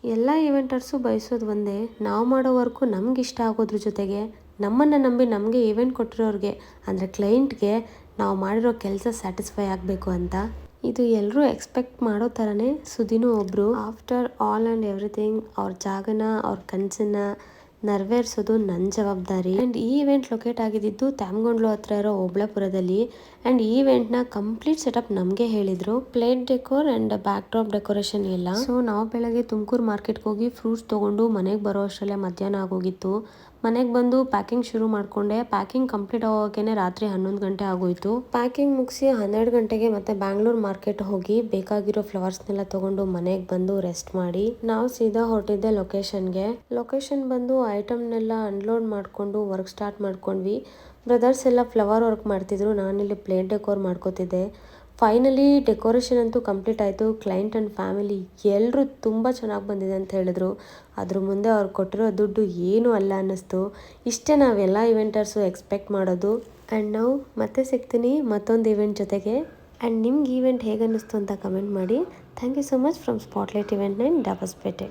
ಎಲ್ಲ ಈವೆಂಟರ್ಸು ಬಯಸೋದು ಒಂದೇ, ನಾವು ಮಾಡೋ ವರ್ಕು ನಮ್ಗೆ ಇಷ್ಟ ಆಗೋದ್ರ ಜೊತೆಗೆ ನಮ್ಮನ್ನು ನಂಬಿ ನಮಗೆ ಈವೆಂಟ್ ಕೊಟ್ಟಿರೋರಿಗೆ ಅಂದರೆ ಕ್ಲೈಂಟ್ಗೆ ನಾವು ಮಾಡಿರೋ ಕೆಲಸ ಸ್ಯಾಟಿಸ್ಫೈ ಆಗಬೇಕು ಅಂತ. ಇದು ಎಲ್ಲರೂ ಎಕ್ಸ್ಪೆಕ್ಟ್ ಮಾಡೋ ಥರನೇ ಸುದಿನೂ ಒಬ್ಬರು. ಆಫ್ಟರ್ ಆಲ್ ಆ್ಯಂಡ್ ಎವ್ರಿಥಿಂಗ್ ಅವ್ರ ಜಾಗನ ಅವ್ರ ಕನಸನ್ನು ನೆರವೇರಿಸೋದು ನನ್ನ ಜವಾಬ್ದಾರಿ. ಆ್ಯಂಡ್ ಈ ಇವೆಂಟ್ ಲೊಕೇಟ್ ಆಗಿದ್ದು ತ್ಯಾಮಗೊಂಡ್ಲು ಹತ್ರ ಇರೋ ಓಬಳಾಪುರದಲ್ಲಿ. ಆ್ಯಂಡ್ ಈ ಇವೆಂಟ್ನ ಕಂಪ್ಲೀಟ್ ಸೆಟಪ್ ನಮಗೆ ಹೇಳಿದರು, plate decor and back drop decoration ಎಲ್ಲ. ಸೊ ನಾವು ಬೆಳಗ್ಗೆ ತುಮಕೂರು ಮಾರ್ಕೆಟ್ಗೆ ಹೋಗಿ ಫ್ರೂಟ್ಸ್ ತೊಗೊಂಡು ಮನೆಗೆ ಬರೋ ಅಷ್ಟರಲ್ಲೇ ಮಧ್ಯಾಹ್ನ ಆಗೋಗಿತ್ತು. ಮನೆಗೆ ಬಂದು ಪ್ಯಾಕಿಂಗ್ ಶುರು ಮಾಡಿಕೊಂಡೆ. ಪ್ಯಾಕಿಂಗ್ ಕಂಪ್ಲೀಟ್ ಆಗೋಕೆ ರಾತ್ರಿ 11 ಗಂಟೆ ಆಗೋಯಿತು. ಪ್ಯಾಕಿಂಗ್ ಮುಗಿಸಿ 12 ಗಂಟೆಗೆ ಮತ್ತೆ ಬ್ಯಾಂಗ್ಳೂರ್ ಮಾರ್ಕೆಟ್ ಹೋಗಿ ಬೇಕಾಗಿರೋ ಫ್ಲವರ್ಸ್ನೆಲ್ಲ ತೊಗೊಂಡು ಮನೆಗೆ ಬಂದು ರೆಸ್ಟ್ ಮಾಡಿ ನಾವು ಸೀದಾ ಹೊರಟಿದ್ದೆ ಲೊಕೇಶನ್ಗೆ. ಲೊಕೇಶನ್ ಬಂದು ಐಟಮ್ನೆಲ್ಲ ಅನ್ಲೋಡ್ ಮಾಡಿಕೊಂಡು ವರ್ಕ್ ಸ್ಟಾರ್ಟ್ ಮಾಡ್ಕೊಂಡ್ವಿ. ಬ್ರದರ್ಸ್ ಎಲ್ಲ ಫ್ಲವರ್ ವರ್ಕ್ ಮಾಡ್ತಿದ್ರು, ನಾನಿಲ್ಲಿ ಪ್ಲೇಟ್ ಡೆಕೋರ್ ಮಾಡ್ಕೋತಿದ್ದೆ. ಫೈನಲಿ ಡೆಕೋರೇಷನ್ ಅಂತೂ ಕಂಪ್ಲೀಟ್ ಆಯಿತು. ಕ್ಲೈಂಟ್ ಆ್ಯಂಡ್ ಫ್ಯಾಮಿಲಿ ಎಲ್ಲರೂ ತುಂಬ ಚೆನ್ನಾಗಿ ಬಂದಿದೆ ಅಂತ ಹೇಳಿದ್ರು. ಅದ್ರ ಮುಂದೆ ಅವ್ರು ಕೊಟ್ಟಿರೋ ದುಡ್ಡು ಏನೂ ಅಲ್ಲ ಅನ್ನಿಸ್ತು. ಇಷ್ಟೇ ನಾವೆಲ್ಲ ಇವೆಂಟರ್ಸು ಎಕ್ಸ್ಪೆಕ್ಟ್ ಮಾಡೋದು. ಆ್ಯಂಡ್ ನಾವು ಮತ್ತೆ ಸಿಗ್ತೀನಿ ಮತ್ತೊಂದು ಇವೆಂಟ್ ಜೊತೆಗೆ. ಆ್ಯಂಡ್ ನಿಮ್ಗೆ ಈವೆಂಟ್ ಹೇಗೆ ಅನ್ನಿಸ್ತು ಅಂತ ಕಮೆಂಟ್ ಮಾಡಿ. Thank you so much from spotlight event 9 Dobbaspet.